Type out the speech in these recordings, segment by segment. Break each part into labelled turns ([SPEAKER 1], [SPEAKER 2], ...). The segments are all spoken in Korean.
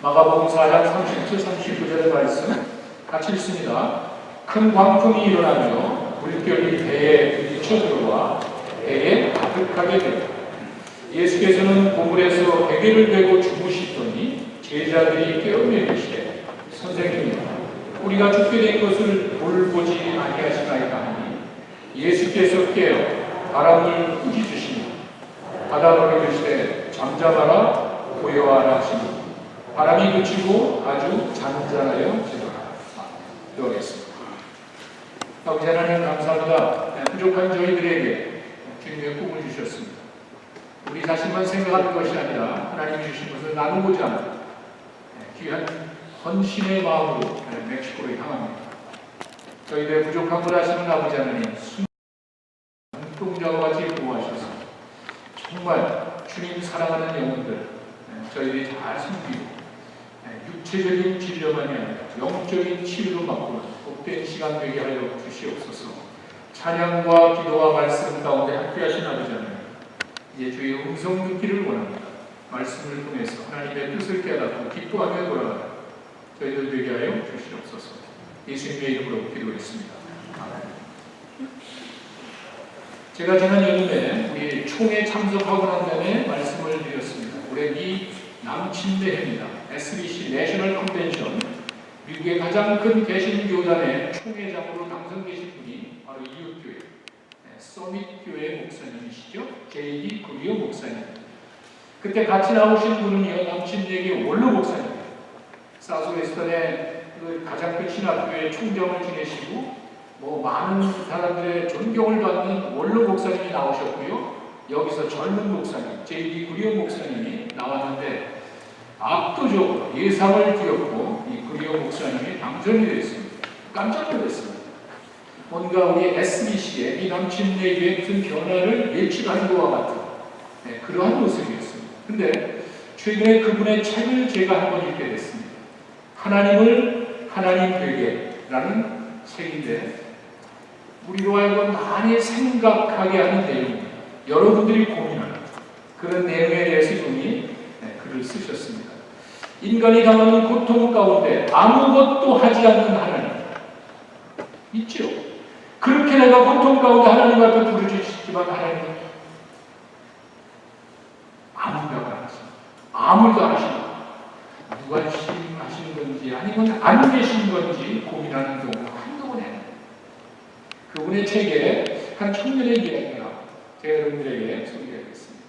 [SPEAKER 1] 마가복음 4장 37, 39절의 말씀 같이 읽습니다. 큰 광풍이 일어나며 물결이 배에 부딪혀 들어와 배에 가득하게 되었다. 예수께서는 보물에서 베개를 베고 주무시더니 제자들이 깨어며 이르시되 선생님, 우리가 죽게 된 것을 돌보지 아니하시나이까 하니 예수께서 깨어 바람을 꾸짖으시니 바다로 이르시되 잠잠하라 고요하라 하시니 바람이 그치고 아주 잔잔하여 지더라. 기도하겠습니다. 아버지 하나님 감사합니다. 부족한 저희들에게 주님의 꿈을 주셨습니다. 우리 자신만 생각하는 것이 아니라 하나님이 주신 것을 나누고자 하는 귀한 헌신의 마음으로 멕시코로 향합니다. 저희들의 부족함을 아시는 아버지 하나님, 눈동자와 같이 보호하셔서 정말 주님 사랑하는 영혼들 저희들이 잘 섬기고 육체적인 진료만이 아니라 영적인 치유로 바꾸는 복된 시간 되게 하여 주시옵소서. 찬양과 기도와 말씀 가운데 함께하신 아버지 하나님, 이제 주의 음성 듣기를 원합니다. 말씀을 통해서 하나님의 뜻을 깨닫고 기뻐하며 돌아가는 저희들 되게 하여 주시옵소서. 예수님의 이름으로 기도했습니다. 아멘. 제가 지난 여름에 우리 총회 참석하고 난 다음에 말씀을 드렸습니다. 올해 미 남침대 회입니다. SBC 내셔널 컨벤션, 미국의 가장 큰 개신교단의 총회장으로 당선되신 분이 바로 이웃교회 서밋교회 목사님이시죠. J.D. 구리오 목사님. 그때 같이 나오신 분은요, 남침대교회 원로 목사님이에요. 사우스웨스턴의 그 가장 큰 신학교회 총장을 지내시고 많은 사람들의 존경을 받는 원로 목사님이 나오셨고요. 여기서 젊은 목사님, J.D. 구리오 목사님이 나왔는데 압도적으로 예상을 뒤엎고 이 구리오 목사님이 당선이 됐습니다. 깜짝 놀랐습니다. 뭔가 우리 SBC의 이 남침대교회 무슨 변화를 예측한 것과 같은 그러한 모습이었습니다. 근데 최근에 그분의 책을 제가 한번 읽게 됐습니다. 하나님을 하나님 되게라는 책인데 우리로 하여금 많이 생각하게 하는 내용입니다. 여러분들이 고민하는 그런 내용에 대해서 이분이 글을 쓰셨습니다. 인간이 당하는 고통 가운데 아무것도 하지 않는 하나님 있죠. 그렇게 내가 고통 가운데 하나님 앞에 부르짖지만 하나님은 아무도 안 하십니다. 아무도 안 하십니다. 누가 하시는 건지 아니면 안 계신 건지 고민하는 경우가 한두 번에 그분의 책에 한 청년의 이야기가 제가 여러분들에게 소개하겠습니다.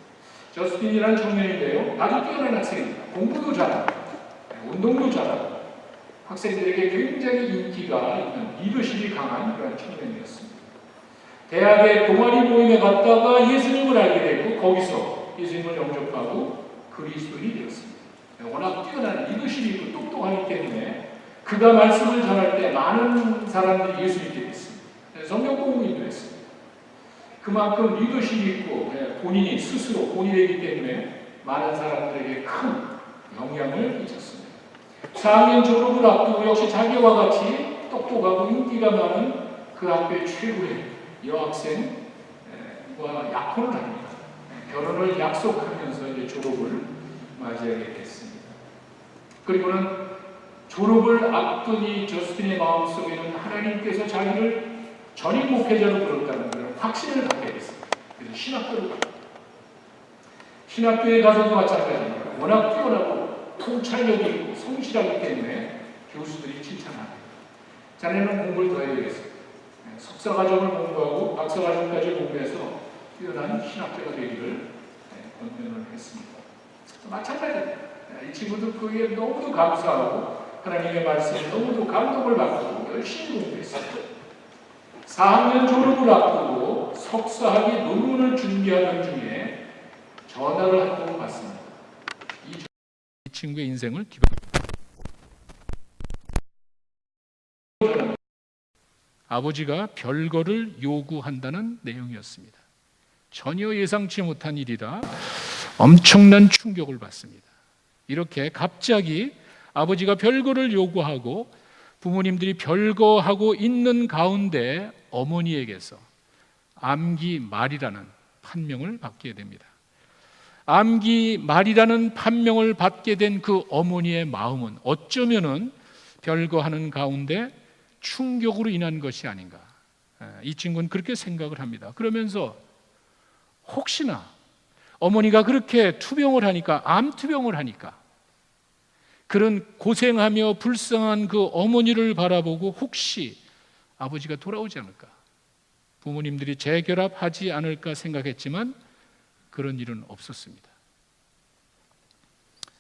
[SPEAKER 1] 저스틴이라는 청년인데요, 아주 뛰어난 학생입니다. 공부도 잘하고 운동도 잘하고 학생들에게 굉장히 인기가 있는 리더십이 강한 그런 청년이었습니다. 대학의 동아리 모임에 갔다가 예수님을 알게 되고 거기서 예수님을 영접하고 그리스도인이 되었습니다. 워낙 뛰어난 리더십이 있고 똑똑하기 때문에 그가 말씀을 전할 때 많은 사람들이 예수 믿게 됐습니다. 성경 공부인도 했습니다. 그만큼 리더십이 있고 본인이 스스로 본인이기 때문에 많은 사람들에게 큰 영향을 끼쳤습니다. 4학년 졸업을 앞두고 역시 자기와 같이 똑똑하고 인기가 많은 그 학교의 최고의 여학생과 약혼을 합니다. 결혼을 약속하면서 이제 졸업을 맞이하게 됐습니다. 그리고는 졸업을 앞둔 이 저스틴의 마음속에는 하나님께서 자기를 전임 목회자로 부르셨다는 그런 확신을 갖게 됐습니다. 그래서 신학교로 갑니다. 신학교에 가서도 마찬가지입니다. 워낙 뛰어나고 통찰력이 있고 성실하기 때문에 교수들이 칭찬합니다. 자네는 공부를 더 해야 되겠습니다. 석사과정을 공부하고 박사과정까지 공부해서 뛰어난 신학자가 되기를 권면을 했습니다. 마찬가지입니다. 이 친구도 그에 너무도 감사하고 하나님의 말씀에 너무도 감동을 받고 열심히 공부했습니다. 4학년 졸업을 앞두고 석사학위 논문을 준비하는 중에 전화를 한 통 받습니다. 이 친구의 인생을 아버지가 별거를 요구한다는 내용이었습니다. 전혀 예상치 못한 일이라 엄청난 충격을 받습니다. 이렇게 갑자기 아버지가 별거를 요구하고 부모님들이 별거하고 있는 가운데 어머니에게서 암기 말이라는 판명을 받게 됩니다. 암기 말이라는 판명을 받게 된 그 어머니의 마음은 어쩌면은 별거 하는 가운데 충격으로 인한 것이 아닌가. 이 친구는 그렇게 생각을 합니다. 그러면서 혹시나 어머니가 그렇게 투병을 하니까, 암투병을 하니까 그런 고생하며 불쌍한 그 어머니를 바라보고 혹시 아버지가 돌아오지 않을까, 부모님들이 재결합하지 않을까 생각했지만 그런 일은 없었습니다.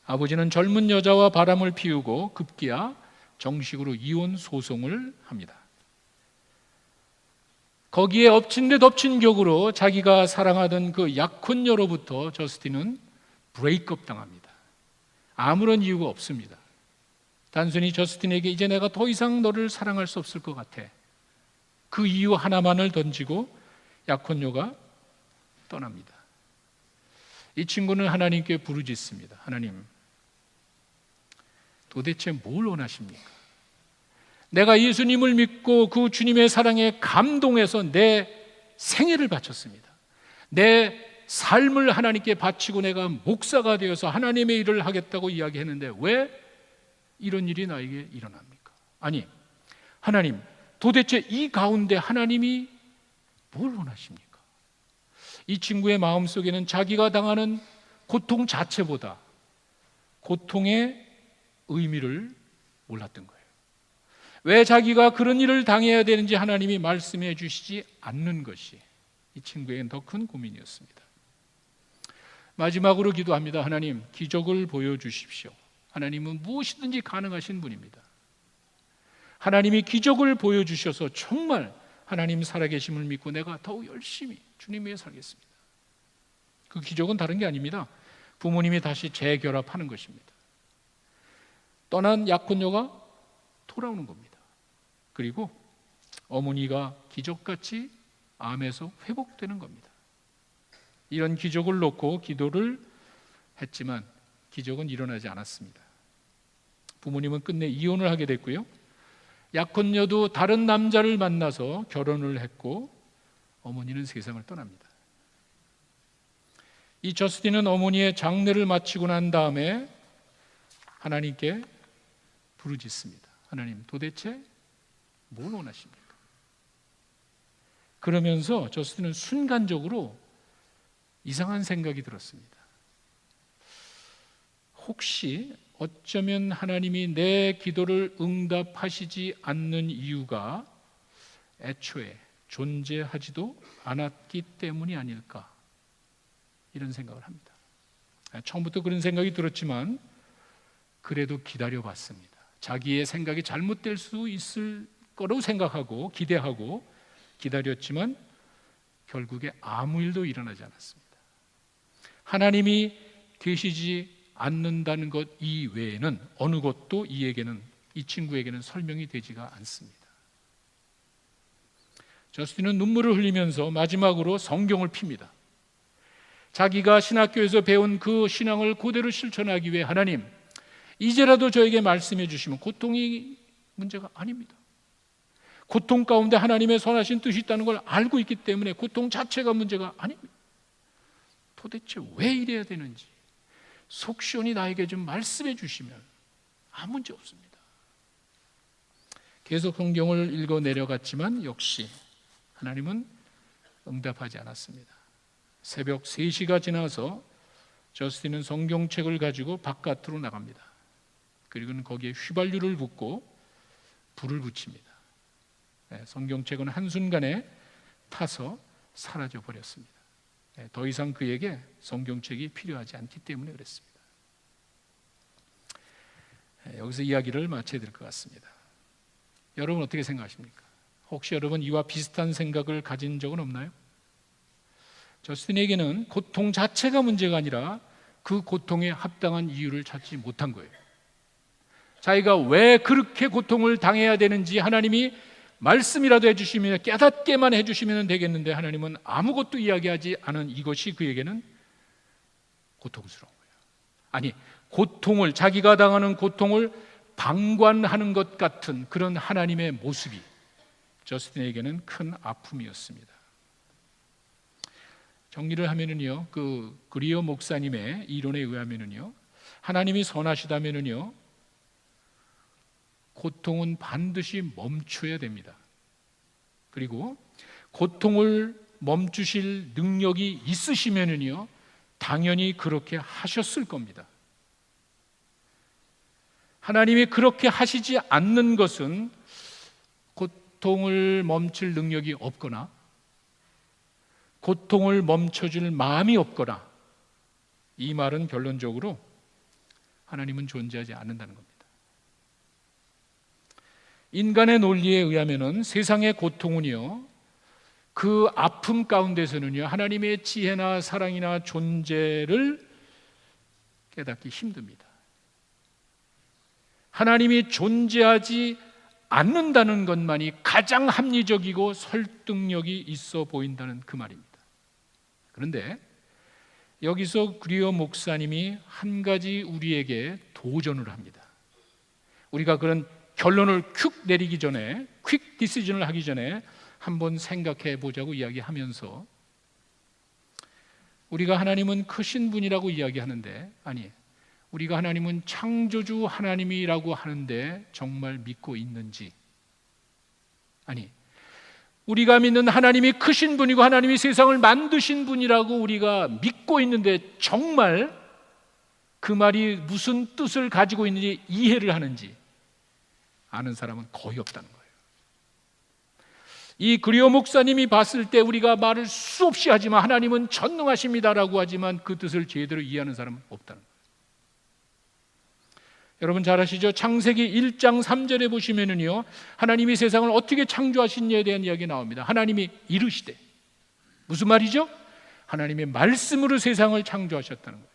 [SPEAKER 1] 아버지는 젊은 여자와 바람을 피우고 급기야 정식으로 이혼 소송을 합니다. 거기에 엎친 데 덮친 격으로 자기가 사랑하던 그 약혼녀로부터 저스틴은 브레이크업 당합니다. 아무런 이유가 없습니다. 단순히 저스틴에게 이제 내가 더 이상 너를 사랑할 수 없을 것 같아, 그 이유 하나만을 던지고 약혼녀가 떠납니다. 이 친구는 하나님께 부르짖습니다. 하나님, 도대체 뭘 원하십니까? 내가 예수님을 믿고 그 주님의 사랑에 감동해서 내 생애를 바쳤습니다. 내 삶을 하나님께 바치고 내가 목사가 되어서 하나님의 일을 하겠다고 이야기했는데 왜 이런 일이 나에게 일어납니까? 아니, 하나님, 도대체 이 가운데 하나님이 뭘 원하십니까? 이 친구의 마음속에는 자기가 당하는 고통 자체보다 고통의 의미를 몰랐던 거예요. 왜 자기가 그런 일을 당해야 되는지 하나님이 말씀해 주시지 않는 것이 이 친구에겐 더 큰 고민이었습니다. 마지막으로 기도합니다. 하나님, 기적을 보여주십시오. 하나님은 무엇이든지 가능하신 분입니다. 하나님이 기적을 보여주셔서 정말 하나님 살아계심을 믿고 내가 더욱 열심히 주님 위해 살겠습니다. 그 기적은 다른 게 아닙니다. 부모님이 다시 재결합하는 것입니다. 떠난 약혼녀가 돌아오는 겁니다. 그리고 어머니가 기적같이 암에서 회복되는 겁니다. 이런 기적을 놓고 기도를 했지만 기적은 일어나지 않았습니다. 부모님은 끝내 이혼을 하게 됐고요. 약혼녀도 다른 남자를 만나서 결혼을 했고 어머니는 세상을 떠납니다. 이 저스틴은 어머니의 장례를 마치고 난 다음에 하나님께 부르짖습니다. 하나님, 도대체 뭘 원하십니까? 그러면서 저스틴은 순간적으로 이상한 생각이 들었습니다. 혹시 어쩌면 하나님이 내 기도를 응답하시지 않는 이유가 애초에 존재하지도 않았기 때문이 아닐까, 이런 생각을 합니다. 처음부터 그런 생각이 들었지만 그래도 기다려봤습니다. 자기의 생각이 잘못될 수 있을 거라고 생각하고 기대하고 기다렸지만 결국에 아무 일도 일어나지 않았습니다. 하나님이 계시지 않는다는 것 이외에는 어느 것도 이 친구에게는 설명이 되지가 않습니다. 저스틴은 눈물을 흘리면서 마지막으로 성경을 핍니다. 자기가 신학교에서 배운 그 신앙을 그대로 실천하기 위해 하나님, 이제라도 저에게 말씀해 주시면 고통이 문제가 아닙니다. 고통 가운데 하나님의 선하신 뜻이 있다는 걸 알고 있기 때문에 고통 자체가 문제가 아닙니다. 도대체 왜 이래야 되는지 속 시원히 나에게 좀 말씀해 주시면 아무 문제 없습니다. 계속 성경을 읽어 내려갔지만 역시 하나님은 응답하지 않았습니다. 새벽 3시가 지나서 저스틴은 성경책을 가지고 바깥으로 나갑니다. 그리고는 거기에 휘발유를 붓고 불을 붙입니다. 성경책은 한순간에 타서 사라져 버렸습니다. 더 이상 그에게 성경책이 필요하지 않기 때문에 그랬습니다. 여기서 이야기를 마쳐야 될 것 같습니다. 여러분 어떻게 생각하십니까? 혹시 여러분 이와 비슷한 생각을 가진 적은 없나요? 저스틴에게는 고통 자체가 문제가 아니라 그 고통에 합당한 이유를 찾지 못한 거예요. 자기가 왜 그렇게 고통을 당해야 되는지 하나님이 말씀이라도 해주시면, 깨닫게만 해주시면 되겠는데 하나님은 아무것도 이야기하지 않은 이것이 그에게는 고통스러운 거예요. 아니, 자기가 당하는 고통을 방관하는 것 같은 그런 하나님의 모습이 저스틴에게는 큰 아픔이었습니다. 정리를 하면은요, 그 그리어 목사님의 이론에 의하면은요, 하나님이 선하시다면은요, 고통은 반드시 멈춰야 됩니다. 그리고 고통을 멈추실 능력이 있으시면은요, 당연히 그렇게 하셨을 겁니다. 하나님이 그렇게 하시지 않는 것은 고통을 멈출 능력이 없거나 고통을 멈춰줄 마음이 없거나, 이 말은 결론적으로 하나님은 존재하지 않는다는 겁니다. 인간의 논리에 의하면은 세상의 고통은요, 그 아픔 가운데서는요, 하나님의 지혜나 사랑이나 존재를 깨닫기 힘듭니다. 하나님이 존재하지 않는다는 것만이 가장 합리적이고 설득력이 있어 보인다는 그 말입니다. 그런데 여기서 그리어 목사님이 한 가지 우리에게 도전을 합니다. 우리가 그런 결론을 퀵 내리기 전에, 퀵 디시전을 하기 전에 한번 생각해 보자고 이야기하면서, 우리가 하나님은 크신 분이라고 이야기하는데, 아니, 우리가 하나님은 창조주 하나님이라고 하는데 정말 믿고 있는지, 아니, 우리가 믿는 하나님이 크신 분이고 하나님이 세상을 만드신 분이라고 우리가 믿고 있는데 정말 그 말이 무슨 뜻을 가지고 있는지 이해를 하는지 아는 사람은 거의 없다는 거예요. 이 그리어 목사님이 봤을 때 우리가 말을 수없이 하지만 하나님은 전능하십니다라고 하지만 그 뜻을 제대로 이해하는 사람은 없다는 거예요. 여러분 잘 아시죠? 창세기 1장 3절에 보시면은요, 하나님이 세상을 어떻게 창조하신지에 대한 이야기 나옵니다. 하나님이 이르시되, 무슨 말이죠? 하나님의 말씀으로 세상을 창조하셨다는 거예요.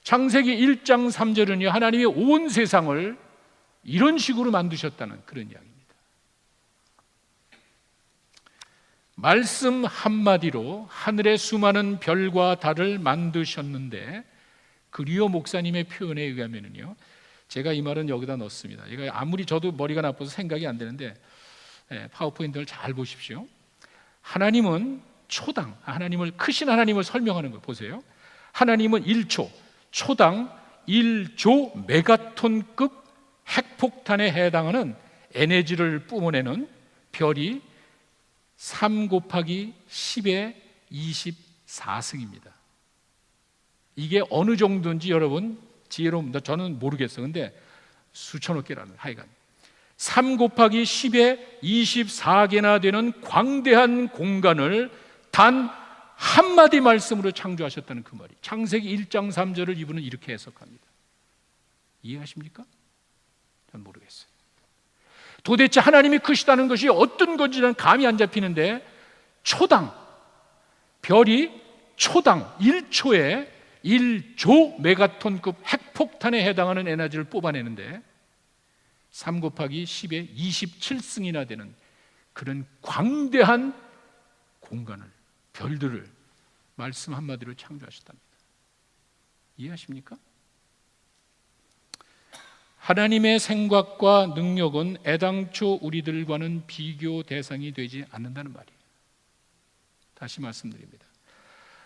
[SPEAKER 1] 창세기 1장 3절은요, 하나님이 온 세상을 이런 식으로 만드셨다는 그런 이야기입니다. 말씀 한마디로 하늘의 수많은 별과 달을 만드셨는데, 그리어 목사님의 표현에 의하면은요, 제가 이 말은 여기다 넣습니다. 이거 아무리 저도 머리가 나빠서 생각이 안 되는데, 파워포인트를 잘 보십시오. 하나님은 초당, 하나님을, 크신 하나님을 설명하는 거 보세요. 하나님은 1초, 초당 1조 메가톤급 핵폭탄에 해당하는 에너지를 뿜어내는 별이 3 곱하기 10의 24승입니다. 이게 어느 정도인지 여러분 지혜로웁니다. 저는 모르겠어요. 근데 수천억 개라는, 하여간 3 곱하기 10의 24개나 되는 광대한 공간을 단 한마디 말씀으로 창조하셨다는 그 말이, 창세기 1장 3절을 이분은 이렇게 해석합니다. 이해하십니까? 전 모르겠어요. 도대체 하나님이 크시다는 것이 어떤 건지는 감이 안 잡히는데, 초당, 별이 초당 1초에 1조 메가톤급 핵폭탄에 해당하는 에너지를 뽑아내는데 3 곱하기 10의 27승이나 되는 그런 광대한 공간을, 별들을 말씀 한마디로 창조하셨답니다. 이해하십니까? 하나님의 생각과 능력은 애당초 우리들과는 비교 대상이 되지 않는다는 말이에요. 다시 말씀드립니다.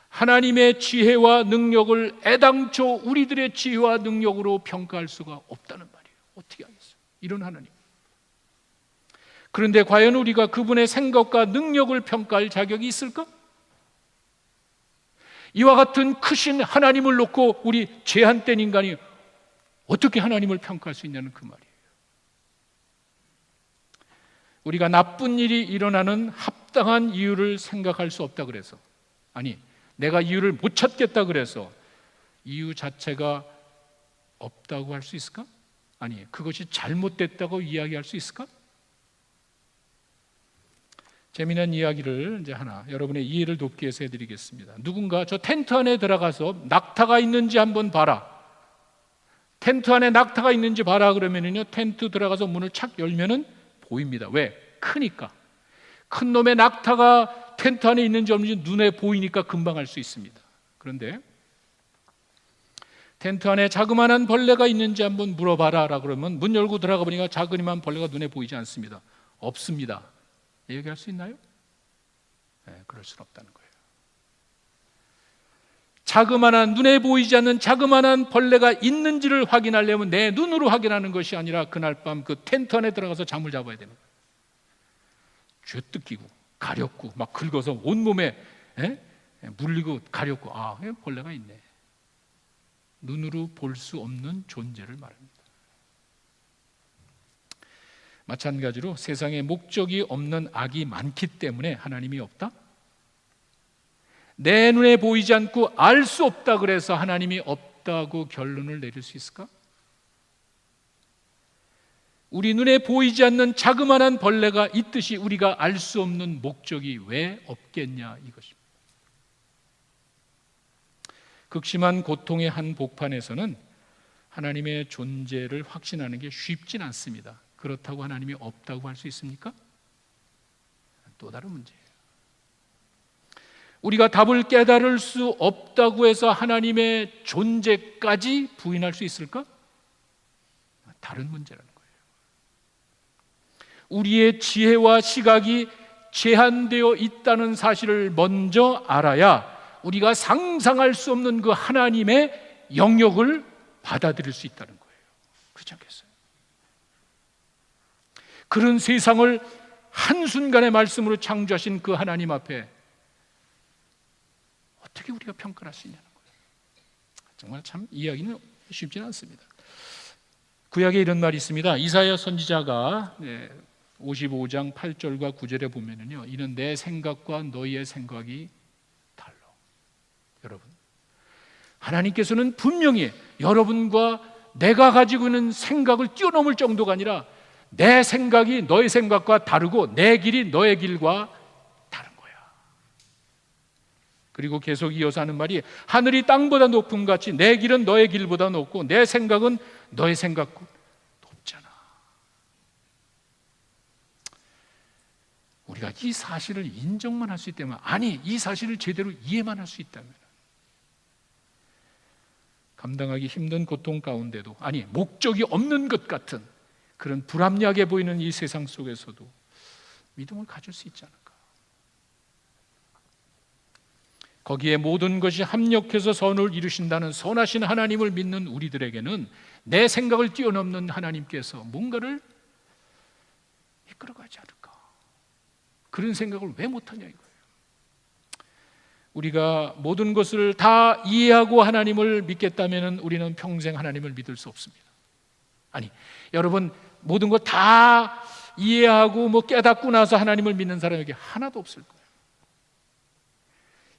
[SPEAKER 1] 하나님의 지혜와 능력을 애당초 우리들의 지혜와 능력으로 평가할 수가 없다는 말이에요. 어떻게 하겠어요? 이런 하나님. 그런데 과연 우리가 그분의 생각과 능력을 평가할 자격이 있을까? 이와 같은 크신 하나님을 놓고 우리 제한된 인간이 어떻게 하나님을 평가할 수 있냐는 그 말이에요. 우리가 나쁜 일이 일어나는 합당한 이유를 생각할 수 없다 그래서, 아니, 내가 이유를 못 찾겠다 그래서 이유 자체가 없다고 할 수 있을까? 아니, 그것이 잘못됐다고 이야기할 수 있을까? 재미난 이야기를 이제 하나 여러분의 이해를 돕기 위해서 해드리겠습니다. 누군가 저 텐트 안에 들어가서 낙타가 있는지 한번 봐라, 텐트 안에 낙타가 있는지 봐라 그러면은요, 텐트 들어가서 문을 착 열면은 보입니다. 왜? 크니까. 큰 놈의 낙타가 텐트 안에 있는지 없는지 눈에 보이니까 금방 알 수 있습니다. 그런데 텐트 안에 자그마한 벌레가 있는지 한번 물어봐라 라고 그러면 문 열고 들어가 보니까 자그마한 벌레가 눈에 보이지 않습니다. 없습니다. 얘기할 수 있나요? 네, 그럴 수는 없다는 거예요. 자그마한, 눈에 보이지 않는 자그마한 벌레가 있는지를 확인하려면 내 눈으로 확인하는 것이 아니라 그날 밤 그 텐트 안에 들어가서 잠을 잡아야 되는 거예요. 쥐뜯기고 가렵고 막 긁어서 온몸에 물리고 가렵고, 아, 벌레가 있네. 눈으로 볼 수 없는 존재를 말합니다. 마찬가지로 세상에 목적이 없는 악이 많기 때문에 하나님이 없다? 내 눈에 보이지 않고 알 수 없다 그래서 하나님이 없다고 결론을 내릴 수 있을까? 우리 눈에 보이지 않는 자그마한 벌레가 있듯이 우리가 알 수 없는 목적이 왜 없겠냐 이것입니다. 극심한 고통의 한 복판에서는 하나님의 존재를 확신하는 게 쉽진 않습니다. 그렇다고 하나님이 없다고 할 수 있습니까? 또 다른 문제예요. 우리가 답을 깨달을 수 없다고 해서 하나님의 존재까지 부인할 수 있을까? 다른 문제라는 거예요. 우리의 지혜와 시각이 제한되어 있다는 사실을 먼저 알아야 우리가 상상할 수 없는 그 하나님의 영역을 받아들일 수 있다는 거예요. 그렇지 않겠어요? 그런 세상을 한순간의 말씀으로 창조하신 그 하나님 앞에 어떻게 우리가 평가를 할 수 있냐는 거예요. 정말 참 이야기는 쉽지는 않습니다. 구약에 이런 말이 있습니다. 이사야 선지자가 55장 8절과 9절에 보면은요, 이는 내 생각과 너희의 생각이 달라. 여러분, 하나님께서는 분명히 여러분과 내가 가지고 있는 생각을 뛰어넘을 정도가 아니라 내 생각이 너의 생각과 다르고 내 길이 너의 길과 다른 거야. 그리고 계속 이어서 하는 말이, 하늘이 땅보다 높음 같이 내 길은 너의 길보다 높고 내 생각은 너의 생각보다 높잖아. 우리가 이 사실을 인정만 할 수 있다면, 아니 이 사실을 제대로 이해만 할 수 있다면, 감당하기 힘든 고통 가운데도, 아니 목적이 없는 것 같은 그런 불합리하게 보이는 이 세상 속에서도 믿음을 가질 수 있지 않을까? 거기에 모든 것이 합력해서 선을 이루신다는 선하신 하나님을 믿는 우리들에게는 내 생각을 뛰어넘는 하나님께서 뭔가를 이끌어가지 않을까? 그런 생각을 왜 못하냐 이거예요. 우리가 모든 것을 다 이해하고 하나님을 믿겠다면 우리는 평생 하나님을 믿을 수 없습니다. 아니, 여러분, 모든 것 다 이해하고 깨닫고 나서 하나님을 믿는 사람에게 하나도 없을 거예요.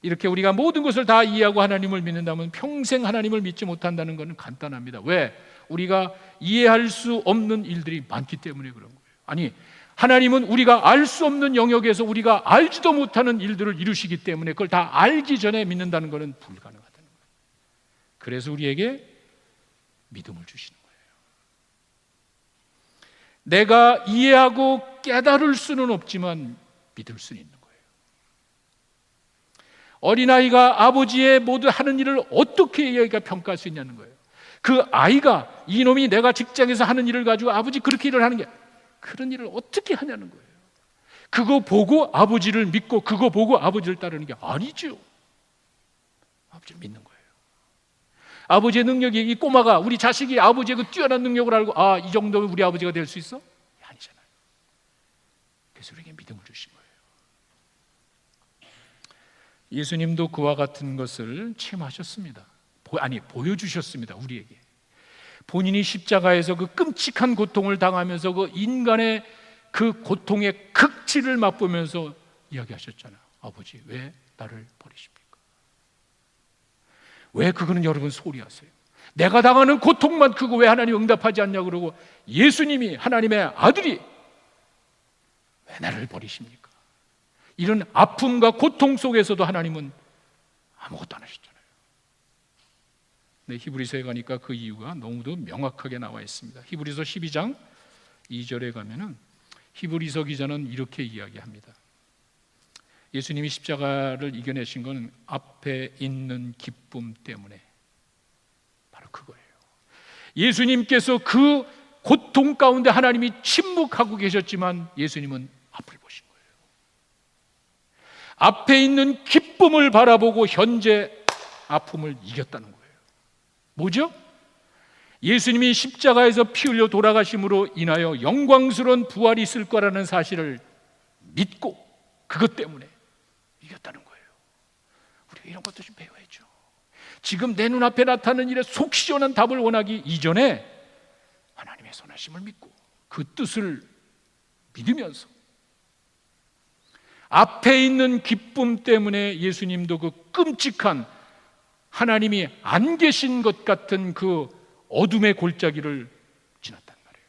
[SPEAKER 1] 이렇게 우리가 모든 것을 다 이해하고 하나님을 믿는다면 평생 하나님을 믿지 못한다는 것은 간단합니다. 왜? 우리가 이해할 수 없는 일들이 많기 때문에 그런 거예요. 아니, 하나님은 우리가 알 수 없는 영역에서 우리가 알지도 못하는 일들을 이루시기 때문에 그걸 다 알기 전에 믿는다는 것은 불가능하다는 거예요. 그래서 우리에게 믿음을 주시는 거예요. 내가 이해하고 깨달을 수는 없지만 믿을 수는 있는 거예요. 어린아이가 아버지의 모두 하는 일을 어떻게 얘가 평가할 수 있냐는 거예요. 그 아이가 이놈이 내가 직장에서 하는 일을 가지고 아버지 그렇게 일을 하는 게, 그런 일을 어떻게 하냐는 거예요. 그거 보고 아버지를 믿고 그거 보고 아버지를 따르는 게 아니죠. 아버지를 믿는 거예요. 아버지의 능력이, 이 꼬마가, 우리 자식이 아버지의 그 뛰어난 능력을 알고, 아, 이 정도면 우리 아버지가 될 수 있어? 아니잖아요. 그래서 우리에게 믿음을 주신 거예요. 예수님도 그와 같은 것을 체험하셨습니다. 보여주셨습니다. 우리에게. 본인이 십자가에서 그 끔찍한 고통을 당하면서 그 인간의 그 고통의 극치를 맛보면서 이야기하셨잖아요. 아버지, 왜 나를 버리십니까? 왜 그거는 여러분 소리하세요? 내가 당하는 고통만 크고 왜 하나님 응답하지 않냐고 그러고, 예수님이 하나님의 아들이 왜 나를 버리십니까? 이런 아픔과 고통 속에서도 하나님은 아무것도 안 하셨잖아요. 네, 히브리서에 가니까 그 이유가 너무도 명확하게 나와 있습니다. 히브리서 12장 2절에 가면은 히브리서 기자는 이렇게 이야기합니다. 예수님이 십자가를 이겨내신 건 앞에 있는 기쁨 때문에, 바로 그거예요. 예수님께서 그 고통 가운데 하나님이 침묵하고 계셨지만 예수님은 앞을 보신 거예요. 앞에 있는 기쁨을 바라보고 현재 아픔을 이겼다는 거예요. 뭐죠? 예수님이 십자가에서 피 흘려 돌아가심으로 인하여 영광스러운 부활이 있을 거라는 사실을 믿고 그것 때문에 이겼다는 거예요. 우리가 이런 것도 좀 배워야죠. 지금 내 눈앞에 나타나는 일에 속 시원한 답을 원하기 이전에 하나님의 선하심을 믿고 그 뜻을 믿으면서 앞에 있는 기쁨 때문에 예수님도 그 끔찍한 하나님이 안 계신 것 같은 그 어둠의 골짜기를 지났단 말이에요.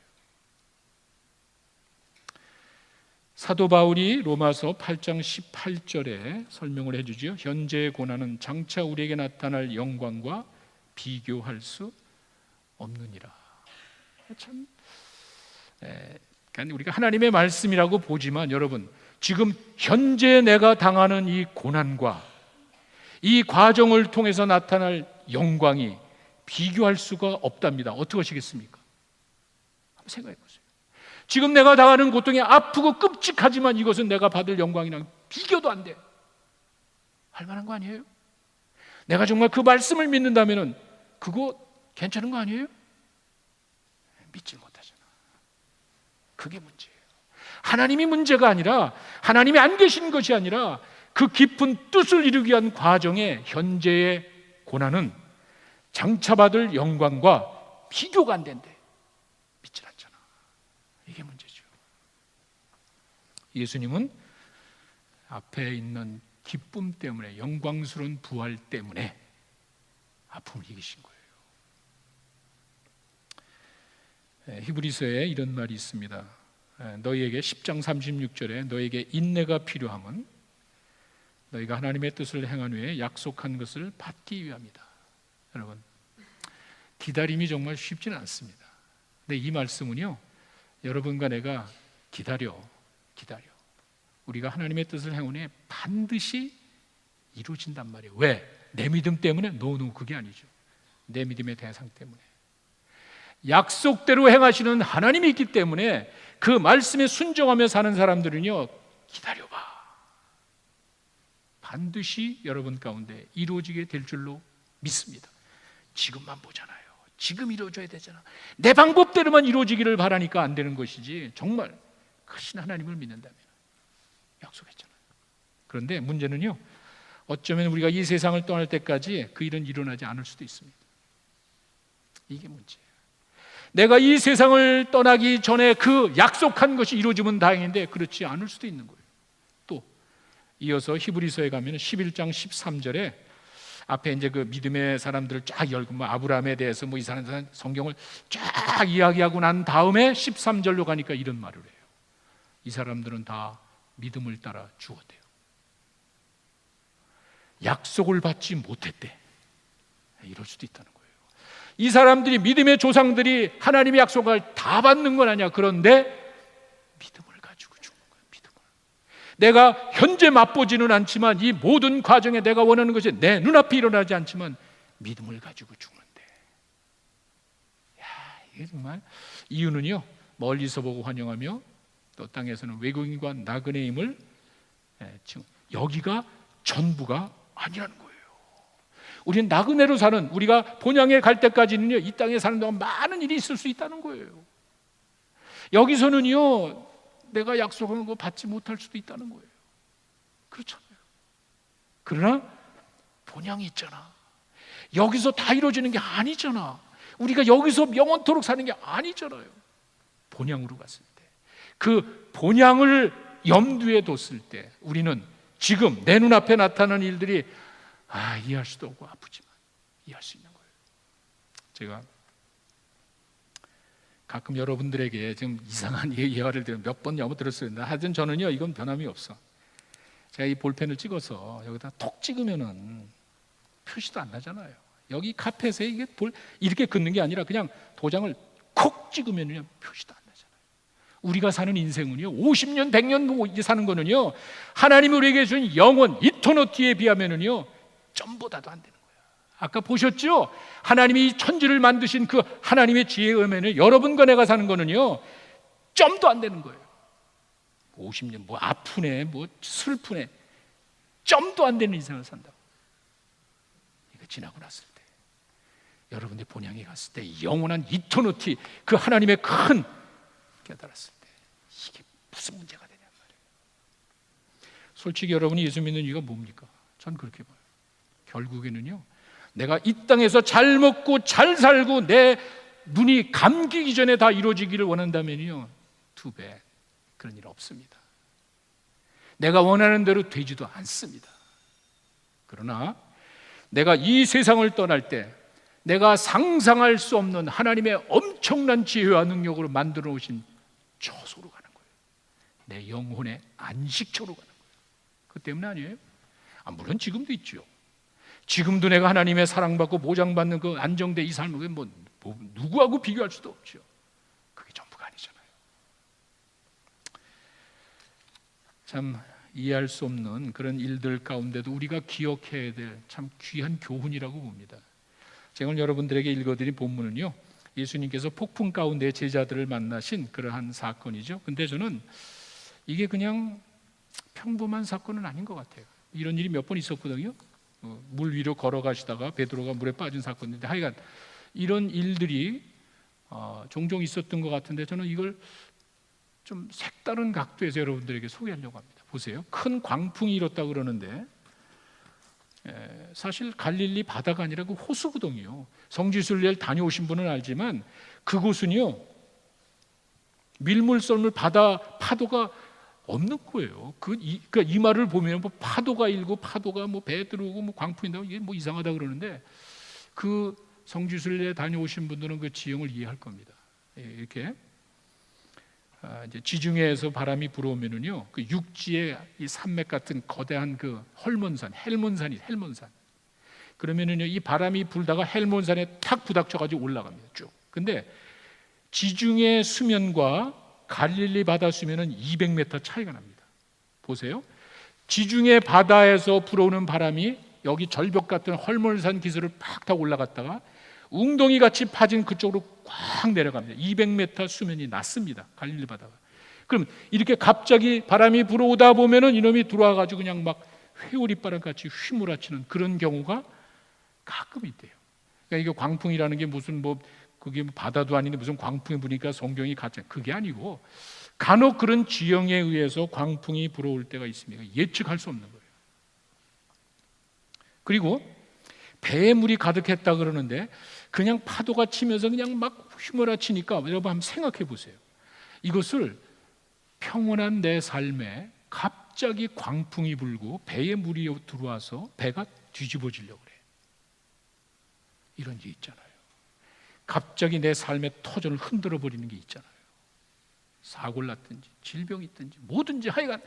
[SPEAKER 1] 사도 바울이 로마서 8장 18절에 설명을 해주죠. 현재의 고난은 장차 우리에게 나타날 영광과 비교할 수 없느니라. 참, 그러니까 우리가 하나님의 말씀이라고 보지만 여러분, 지금 현재 내가 당하는 이 고난과 이 과정을 통해서 나타날 영광이 비교할 수가 없답니다. 어떻게 하시겠습니까? 한번 생각해 보세요. 지금 내가 당하는 고통이 아프고 끔찍하지만 이것은 내가 받을 영광이랑 비교도 안 돼. 할 만한 거 아니에요? 내가 정말 그 말씀을 믿는다면 그거 괜찮은 거 아니에요? 믿지 못하잖아. 그게 문제예요. 하나님이 문제가 아니라, 하나님이 안 계신 것이 아니라 그 깊은 뜻을 이루기 위한 과정에 현재의 고난은 장차 받을 영광과 비교가 안 된대. 믿질 않잖아. 이게 문제죠. 예수님은 앞에 있는 기쁨 때문에, 영광스러운 부활 때문에 아픔을 이기신 거예요. 히브리서에 이런 말이 있습니다. 너희에게 10장 36절에 너희에게 인내가 필요함은 너희가 하나님의 뜻을 행한 후에 약속한 것을 받기 위함이다. 여러분, 기다림이 정말 쉽지는 않습니다. 근데 이 말씀은요, 여러분과 내가 기다려. 우리가 하나님의 뜻을 행한 후에 반드시 이루어진단 말이에요. 왜? 내 믿음 때문에? 노, 그게 아니죠. 내 믿음의 대상 때문에. 약속대로 행하시는 하나님이 있기 때문에 그 말씀에 순종하며 사는 사람들은요, 기다려봐. 반드시 여러분 가운데 이루어지게 될 줄로 믿습니다. 지금만 보잖아요. 지금 이루어져야 되잖아. 내 방법대로만 이루어지기를 바라니까 안 되는 것이지, 정말 크신 하나님을 믿는다면 약속했잖아요. 그런데 문제는요, 어쩌면 우리가 이 세상을 떠날 때까지 그 일은 일어나지 않을 수도 있습니다. 이게 문제예요. 내가 이 세상을 떠나기 전에 그 약속한 것이 이루어지면 다행인데 그렇지 않을 수도 있는 거예요. 또 이어서 히브리서에 가면 11장 13절에 앞에 이제 그 믿음의 사람들을 쫙 열고 뭐 아브라함에 대해서 뭐 이 사람 성경을 쫙 이야기하고 난 다음에 13절로 가니까 이런 말을 해요. 이 사람들은 다 믿음을 따라 죽었대요. 약속을 받지 못했대. 이럴 수도 있다는 거예요. 이 사람들이, 믿음의 조상들이 하나님의 약속을 다 받는 건 아니야. 그런데 믿음을 가지고 죽는 거야. 믿음을. 내가 현재 맛보지는 않지만 이 모든 과정에 내가 원하는 것이 내 눈앞에 일어나지 않지만 믿음을 가지고 죽는데, 야, 이게 정말 이유는요, 멀리서 보고 환영하며 또 땅에서는 외국인과 나그네임을 여기가 전부가 아니라는 거예요. 우리는 나그네로 사는, 우리가 본향에 갈 때까지는요, 이 땅에 사는 동안 많은 일이 있을 수 있다는 거예요. 여기서는요, 내가 약속한 거 받지 못할 수도 있다는 거예요. 그렇잖아요. 그러나 본향이 있잖아. 여기서 다 이루어지는 게 아니잖아. 우리가 여기서 영원토록 사는 게 아니잖아요. 본향으로 갔을 때, 그 본향을 염두에 뒀을 때 우리는 지금 내 눈앞에 나타나는 일들이 이해할 수도 없고 아프지만 이해할 수 있는 거예요. 제가 가끔 여러분들에게 좀 이상한 예화를 몇 번 영어 들었어요. 하여튼 저는요, 이건 변함이 없어. 제가 이 볼펜을 찍어서 여기다 톡 찍으면은 표시도 안 나잖아요. 여기 카펫에 이게 이렇게 긋는 게 아니라 그냥 도장을 콕 찍으면요, 표시도 안 나잖아요. 우리가 사는 인생은요, 50년, 100년 사는 거는요, 하나님이 우리에게 준 영원, 이터너티에 비하면은요, 점보다도 안 되는 거예요. 아까 보셨죠? 하나님이 천지를 만드신 그 하나님의 지혜에 의하면 여러분과 내가 사는 거는요, 점도 안 되는 거예요. 50년 뭐 아프네, 뭐 슬프네, 점도 안 되는 인생을 산다고. 지나고 났을 때, 여러분들이 본향에 갔을 때, 영원한 이터니티, 그 하나님의 큰 깨달았을 때 이게 무슨 문제가 되냐 말이에요. 솔직히 여러분이 예수 믿는 이유가 뭡니까? 전 그렇게 봐요. 결국에는요, 내가 이 땅에서 잘 먹고 잘 살고 내 눈이 감기기 전에 다 이루어지기를 원한다면요, too bad. 그런 일 없습니다. 내가 원하는 대로 되지도 않습니다. 그러나 내가 이 세상을 떠날 때 내가 상상할 수 없는 하나님의 엄청난 지혜와 능력으로 만들어 오신 처소로 가는 거예요. 내 영혼의 안식처로 가는 거예요. 그 때문 아니에요? 물론 지금도 있죠. 지금도 내가 하나님의 사랑받고 보장받는 그 안정된 이 삶을 뭐 누구하고 비교할 수도 없죠. 그게 전부가 아니잖아요. 참 이해할 수 없는 그런 일들 가운데도 우리가 기억해야 될 참 귀한 교훈이라고 봅니다. 제가 오늘 여러분들에게 읽어드린 본문은요, 예수님께서 폭풍 가운데 제자들을 만나신 그러한 사건이죠. 근데 저는 이게 그냥 평범한 사건은 아닌 것 같아요. 이런 일이 몇 번 있었거든요. 물 위로 걸어가시다가 베드로가 물에 빠진 사건인데, 하여간 이런 일들이 종종 있었던 것 같은데, 저는 이걸 좀 색다른 각도에서 여러분들에게 소개하려고 합니다. 보세요. 큰 광풍이 일었다 그러는데 사실 갈릴리 바다가 아니라 그 호수구덩이요. 성지순례를 다녀오신 분은 알지만 그곳은요, 밀물 썰물 바다 파도가 없는 거예요. 그러니까 이 말을 보면 뭐 파도가 일고 파도가 뭐 배 들어오고 뭐 광풍이 나고 이게 뭐 이상하다 그러는데, 그 성지순례 다녀오신 분들은 그 지형을 이해할 겁니다. 이렇게 이제 지중해에서 바람이 불어오면은요, 그 육지에 이 산맥 같은 거대한 그 헐몬산, 헬몬산이 헬몬산. 그러면은요, 이 바람이 불다가 헬몬산에 탁 부닥쳐가지고 올라갑니다. 쭉. 근데 지중해 수면과 갈릴리 바다 수면은 200m 차이가 납니다. 보세요. 지중해 바다에서 불어오는 바람이 여기 절벽 같은 헐몬산 기슭을 팍 타고 올라갔다가 웅덩이 같이 파진 그쪽으로 꽉 내려갑니다. 200m 수면이 낮습니다. 갈릴리 바다가. 그럼 이렇게 갑자기 바람이 불어오다 보면은 이놈이 들어와 가지고 그냥 막 회오리바람 같이 휘몰아치는 그런 경우가 가끔 있대요. 그러니까 이게 광풍이라는 게 무슨 뭐 그게 바다도 아닌데 무슨 광풍이 부니까 성경이 가짜, 그게 아니고 간혹 그런 지형에 의해서 광풍이 불어올 때가 있습니다. 예측할 수 없는 거예요. 그리고 배에 물이 가득했다 그러는데 그냥 파도가 치면서 그냥 막 휘몰아치니까 여러분 한번 생각해 보세요. 이것을 평온한 내 삶에 갑자기 광풍이 불고 배에 물이 들어와서 배가 뒤집어지려고 그래. 이런 게 있잖아요. 갑자기 내 삶의 터전을 흔들어 버리는 게 있잖아요. 사고를 났든지 질병이 있든지 뭐든지 하여간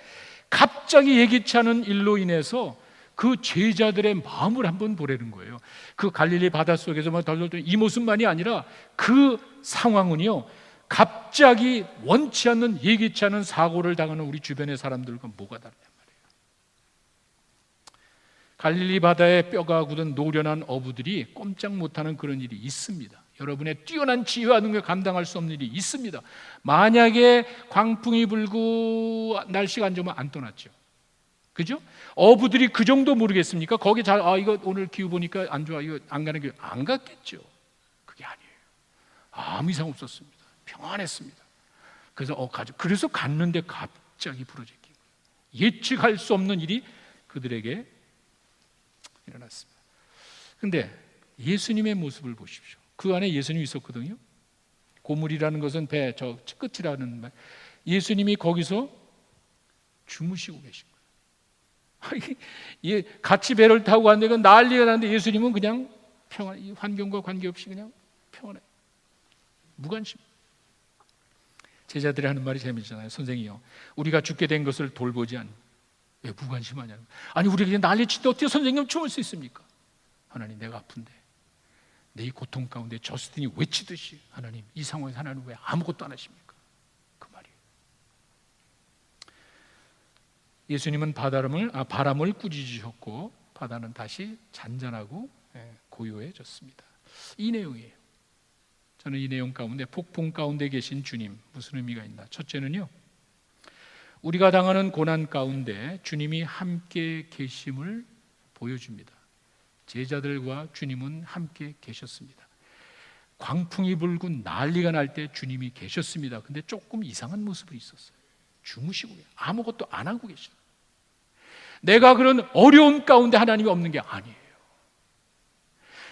[SPEAKER 1] 갑자기 예기치 않은 일로 인해서 그 제자들의 마음을 한번 보라는 거예요. 그 갈릴리 바닷속에서 막 덜덜덜 이 모습만이 아니라 그 상황은요, 갑자기 원치 않는 예기치 않은 사고를 당하는 우리 주변의 사람들과 뭐가 다르냐 말이에요. 갈릴리 바다에 뼈가 굳은 노련한 어부들이 꼼짝 못하는 그런 일이 있습니다. 여러분의 뛰어난 지혜와 능력을 감당할 수 없는 일이 있습니다. 만약에 광풍이 불고 날씨가 안 좋으면 안 떠났죠. 그죠? 어부들이 그 정도 모르겠습니까? 거기 이거 오늘 기후 보니까 안 좋아, 이거 안 가는 게 안 갔겠죠. 그게 아니에요. 아무 이상 없었습니다. 평안했습니다. 그래서 갔는데 갑자기 부러졌기 거예요. 예측할 수 없는 일이 그들에게 일어났습니다. 근데 예수님의 모습을 보십시오. 그 안에 예수님이 있었거든요. 고물이라는 것은 배 저 끝이라는 말. 예수님이 거기서 주무시고 계신 거예요. 같이 배를 타고 갔는데 난리가 났는데 예수님은 그냥 평안, 환경과 관계없이 그냥 평안해. 무관심. 제자들이 하는 말이 재미있잖아요. 선생이요, 우리가 죽게 된 것을 돌보지 않. 왜 무관심하냐고. 아니 우리가 그냥 난리치는데 어떻게 선생님 죽을 수 있습니까? 하나님, 내가 아픈데 내 이 고통 가운데 저스틴이 외치듯이 하나님, 이 상황에서 하나님 왜 아무것도 안 하십니까? 그 말이에요. 예수님은 바람을 꾸짖으셨고 바다는 다시 잔잔하고 고요해졌습니다. 이 내용이에요. 저는 이 내용 가운데 폭풍 가운데 계신 주님, 무슨 의미가 있나? 첫째는요, 우리가 당하는 고난 가운데 주님이 함께 계심을 보여줍니다. 제자들과 주님은 함께 계셨습니다. 광풍이 불고 난리가 날 때 주님이 계셨습니다. 근데 조금 이상한 모습이 있었어요. 주무시고 아무것도 안 하고 계셔. 내가 그런 어려움 가운데 하나님이 없는 게 아니에요.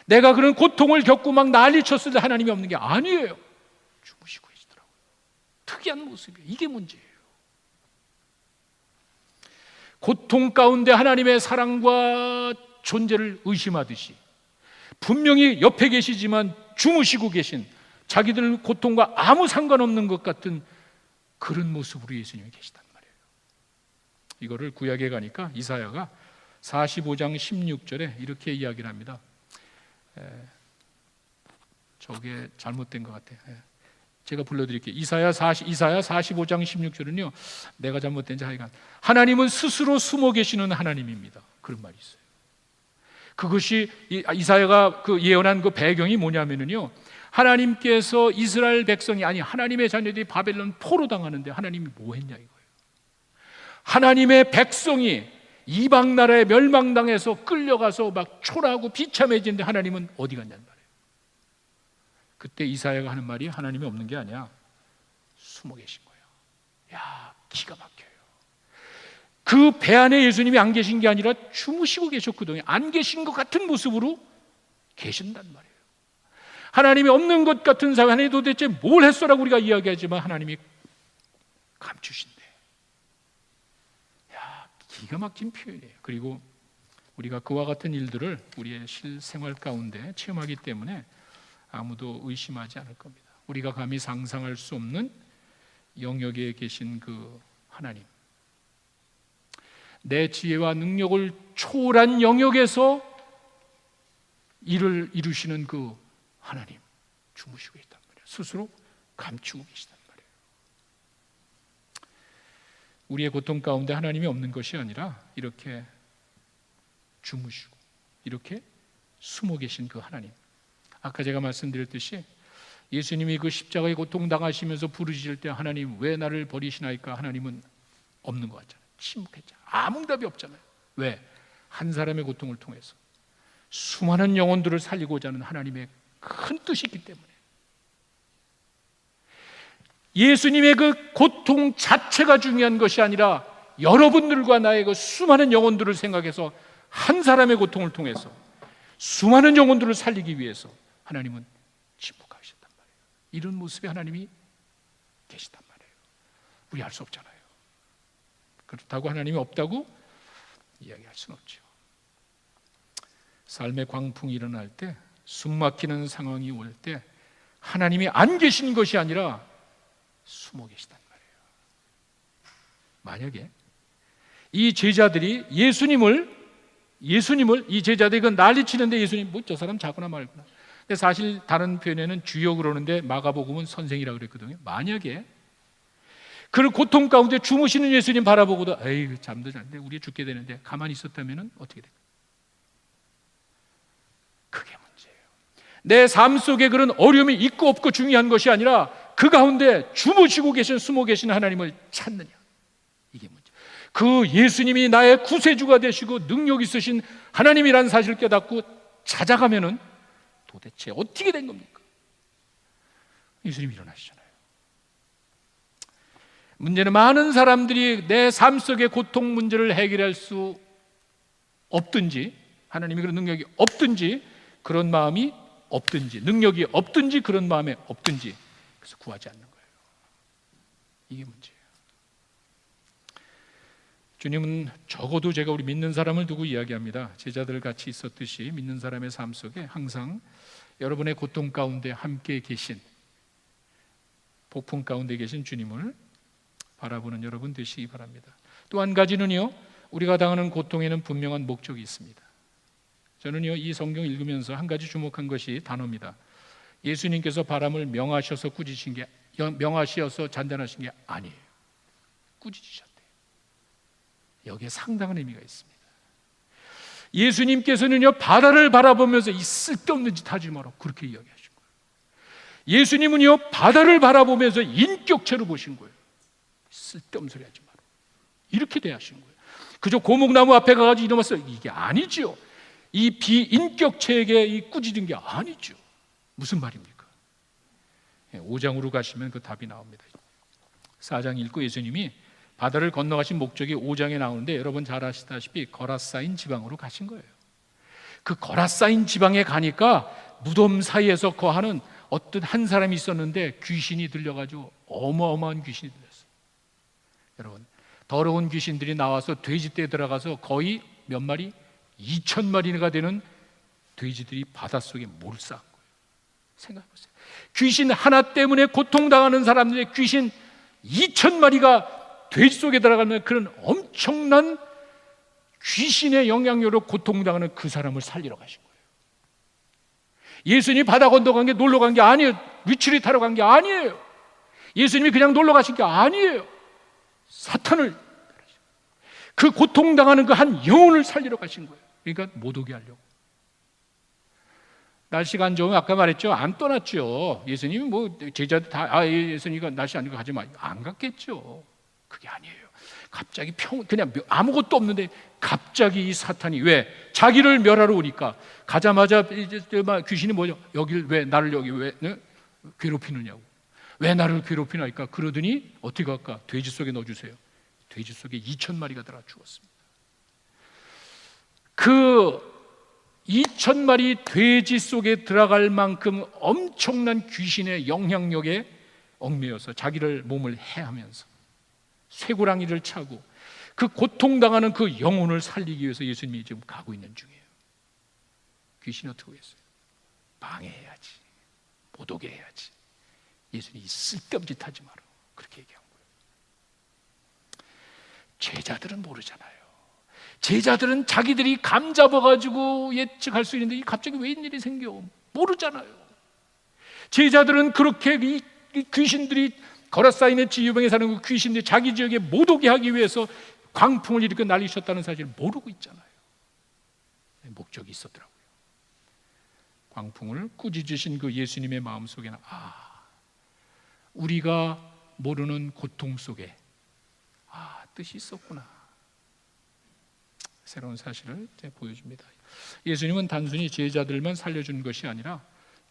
[SPEAKER 1] 내가 그런 고통을 겪고 막 난리 쳤을 때 하나님이 없는 게 아니에요. 주무시고 계시더라고요. 특이한 모습이에요. 이게 문제예요. 고통 가운데 하나님의 사랑과 존재를 의심하듯이 분명히 옆에 계시지만 주무시고 계신, 자기들 고통과 아무 상관없는 것 같은 그런 모습으로 예수님이 계시단 말이에요. 이거를 구약에 가니까 이사야가 45장 16절에 이렇게 이야기를 합니다. 저게 잘못된 것 같아요. 제가 불러드릴게요. 이사야 45장 16절은요, 내가 잘못된지 하여간 하나님은 스스로 숨어 계시는 하나님입니다. 그런 말이 있어요. 그것이 이사야가 그 예언한 그 배경이 뭐냐면요, 하나님께서 이스라엘 백성이, 아니 하나님의 자녀들이 바벨론 포로 당하는데 하나님이 뭐 했냐 이거예요. 하나님의 백성이 이방 나라에 멸망당해서 끌려가서 막 초라하고 비참해지는데 하나님은 어디 갔냐는 말이에요. 그때 이사야가 하는 말이 하나님이 없는 게 아니야, 숨어 계신 거예요. 야, 기가 막혀요. 그 배 안에 예수님이 안 계신 게 아니라 주무시고 계셨거든요. 안 계신 것 같은 모습으로 계신단 말이에요. 하나님이 없는 것 같은 사회, 하나님이 도대체 뭘 했어라고 우리가 이야기하지만 하나님이 감추신대. 야, 기가 막힌 표현이에요. 그리고 우리가 그와 같은 일들을 우리의 실생활 가운데 체험하기 때문에 아무도 의심하지 않을 겁니다. 우리가 감히 상상할 수 없는 영역에 계신 그 하나님, 내 지혜와 능력을 초월한 영역에서 일을 이루시는 그 하나님, 주무시고 있단 말이에요. 스스로 감추고 계시단 말이에요. 우리의 고통 가운데 하나님이 없는 것이 아니라 이렇게 주무시고 이렇게 숨어 계신 그 하나님, 아까 제가 말씀드렸듯이 예수님이 그 십자가의 고통 당하시면서 부르짖을 때 하나님 왜 나를 버리시나이까, 하나님은 없는 것 같잖아요. 침묵했잖아요. 아무 응답이 없잖아요. 왜? 한 사람의 고통을 통해서 수많은 영혼들을 살리고자 하는 하나님의 큰 뜻이 있기 때문에, 예수님의 그 고통 자체가 중요한 것이 아니라 여러분들과 나의 그 수많은 영혼들을 생각해서 한 사람의 고통을 통해서 수많은 영혼들을 살리기 위해서 하나님은 침묵하셨단 말이에요. 이런 모습의 하나님이 계시단 말이에요. 우리 알 수 없잖아요. 그렇다고 하나님이 없다고 이야기할 수는 없죠. 삶의 광풍이 일어날 때, 숨막히는 상황이 올 때 하나님이 안 계신 것이 아니라 숨어 계시단 말이에요. 만약에 이 제자들이 예수님을 이 제자들이 그 난리치는데 예수님 뭐 저 사람 자거나 말거나, 근데 사실 다른 표현에는 주여 그러는데 마가복음은 선생이라고 그랬거든요. 만약에 그 고통 가운데 주무시는 예수님 바라보고도 에이 잠도 잤는데 우리 죽게 되는데 가만히 있었다면 어떻게 될까요? 그게 문제예요. 내 삶 속에 그런 어려움이 있고 없고 중요한 것이 아니라 그 가운데 주무시고 계신, 숨어 계신 하나님을 찾느냐, 이게 문제. 그 예수님이 나의 구세주가 되시고 능력 있으신 하나님이라는 사실을 깨닫고 찾아가면은 도대체 어떻게 된 겁니까? 예수님이 일어나시잖아요. 문제는 많은 사람들이 내 삶 속의 고통 문제를 해결할 수 없든지, 하나님이 그런 능력이 없든지, 그런 마음이 없든지, 능력이 없든지, 그런 마음에 없든지, 그래서 구하지 않는 거예요. 이게 문제예요. 주님은 적어도 제가 우리 믿는 사람을 두고 이야기합니다. 제자들 같이 있었듯이 믿는 사람의 삶 속에 항상 여러분의 고통 가운데 함께 계신, 폭풍 가운데 계신 주님을 바라보는 여러분 되시기 바랍니다. 또 한 가지는요, 우리가 당하는 고통에는 분명한 목적이 있습니다. 저는요, 이 성경 읽으면서 한 가지 주목한 것이 단어입니다. 예수님께서 바람을 명하셔서 꾸짖으신 게, 명하셔서 잔잔하신 게 아니에요. 꾸짖으셨대요. 여기에 상당한 의미가 있습니다. 예수님께서는요, 바다를 바라보면서 이 쓸데없는 짓 하지 마라, 그렇게 이야기하신 거예요. 예수님은요, 바다를 바라보면서 인격체로 보신 거예요. 쓸데없는 소리 하지 마라, 이렇게 대하신 거예요. 그저 고목나무 앞에 가가지고 이러면서, 이게 아니지요. 이 비인격체에게 이 꾸짖은 게 아니죠. 무슨 말입니까? 5장으로 가시면 그 답이 나옵니다. 4장 읽고 예수님이 바다를 건너가신 목적이 5장에 나오는데 여러분 잘 아시다시피 거라사인 지방으로 가신 거예요. 그 거라사인 지방에 가니까 무덤 사이에서 거하는 어떤 한 사람이 있었는데 귀신이 들려가지고 어마어마한 귀신이 들렸어요. 여러분, 더러운 귀신들이 나와서 돼지떼에 들어가서 거의 몇 마리? 2,000마리가 되는 돼지들이 바닷속에 몰수한 거예요. 생각해보세요. 귀신 하나 때문에 고통당하는 사람들의 귀신 2,000마리가 돼지 속에 들어가는 그런 엄청난 귀신의 영향력으로 고통당하는 그 사람을 살리러 가신 거예요. 예수님이 바다 건너간 게 놀러 간 게 아니에요. 리트릿 하러 간 게 아니에요. 예수님이 그냥 놀러 가신 게 아니에요. 사탄을, 그 고통당하는 그 한 영혼을 살리러 가신 거예요. 그러니까 못 오게 하려고. 날씨가 안 좋으면 아까 말했죠. 안 떠났죠. 예수님이 뭐 제자들 다 예수님이가 날씨 안 좋고 가지 마. 안 갔겠죠. 그게 아니에요. 갑자기 그냥 아무것도 없는데 갑자기 이 사탄이 왜 자기를 멸하러 오니까 가자마자 이제 귀신이 뭐죠? 여길 왜 나를 여기 왜 괴롭히느냐고. 왜 나를 괴롭히나니까 그러더니 어떻게 할까? 돼지 속에 넣어주세요. 돼지 속에 2,000마리가 들어가 죽었습니다. 그 2,000마리 돼지 속에 들어갈 만큼 엄청난 귀신의 영향력에 얽매여서 자기를 몸을 해하면서 쇠고랑이를 차고 그 고통당하는 그 영혼을 살리기 위해서 예수님이 지금 가고 있는 중이에요. 귀신이 어떻게 했어요? 방해해야지, 못 오게 해야지. 예수님이 쓸데없는 짓 하지 마라, 그렇게 얘기한 거예요. 제자들은 모르잖아요. 제자들은 자기들이 감 잡아가지고 예측할 수 있는데 갑자기 왜 이런 일이 생겨? 모르잖아요. 제자들은 그렇게 이 귀신들이 거라사인의 지유병에 사는 그 귀신들이 자기 지역에 못 오게 하기 위해서 광풍을 일으켜 날리셨다는 사실을 모르고 있잖아요. 목적이 있었더라고요. 광풍을 꾸짖으신 그 예수님의 마음속에는 우리가 모르는 고통 속에 뜻이 있었구나. 새로운 사실을 보여줍니다. 예수님은 단순히 제자들만 살려준 것이 아니라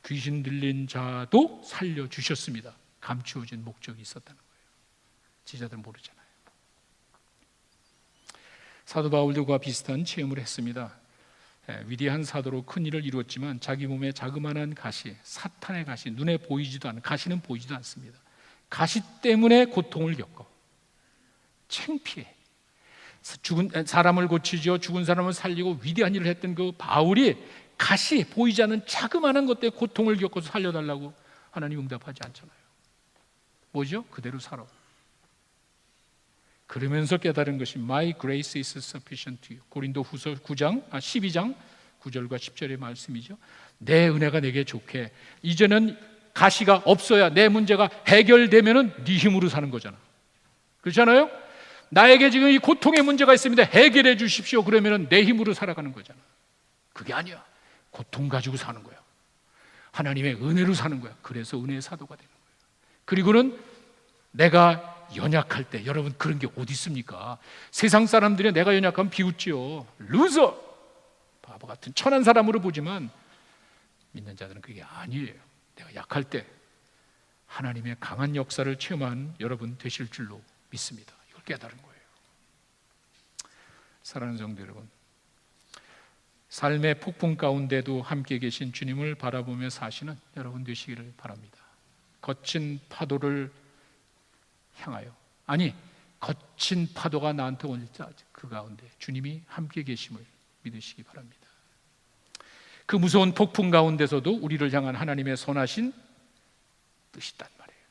[SPEAKER 1] 귀신 들린 자도 살려주셨습니다. 감추어진 목적이 있었다는 거예요. 제자들은 모르잖아요. 사도 바울도 그와 비슷한 체험을 했습니다. 위대한 사도로 큰 일을 이루었지만 자기 몸에 자그마한 가시, 사탄의 가시, 눈에 보이지도 않은 가시는 보이지도 않습니다. 가시 때문에 고통을 겪어 창피해. 죽은 사람을 고치죠. 죽은 사람을 살리고 위대한 일을 했던 그 바울이 가시, 보이지 않는 자그마한 것 때문에 고통을 겪어서 살려달라고 하나님 응답하지 않잖아요. 뭐죠? 그대로 살아. 그러면서 깨달은 것이 My grace is sufficient to you. 고린도후서 12장 9절과 10절의 말씀이죠. 내 은혜가 내게 좋게. 이제는 가시가 없어야 내 문제가 해결되면은 네 힘으로 사는 거잖아. 그렇잖아요? 나에게 지금 이 고통의 문제가 있습니다. 해결해 주십시오. 그러면은 내 힘으로 살아가는 거잖아. 그게 아니야. 고통 가지고 사는 거야. 하나님의 은혜로 사는 거야. 그래서 은혜의 사도가 되는 거예요. 그리고는 내가 연약할 때, 여러분 그런 게 어디 있습니까? 세상 사람들이 내가 연약하면 비웃지요. 루저, 바보 같은 천한 사람으로 보지만 믿는 자들은 그게 아니에요. 내가 약할 때 하나님의 강한 역사를 체험한 여러분 되실 줄로 믿습니다. 이걸 깨달은 거예요. 사랑하는 성도 여러분, 삶의 폭풍 가운데도 함께 계신 주님을 바라보며 사시는 여러분 되시기를 바랍니다. 거친 파도를 향하여, 아니 거친 파도가 나한테 올 때 그 가운데 주님이 함께 계심을 믿으시기 바랍니다. 그 무서운 폭풍 가운데서도 우리를 향한 하나님의 선하신 뜻이 있단 말이에요.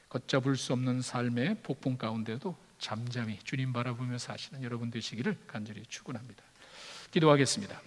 [SPEAKER 1] 걷잡을 수 없는 삶의 폭풍 가운데도 잠잠히 주님 바라보며 사시는 여러분 되시기를 간절히 축원합니다. 기도하겠습니다.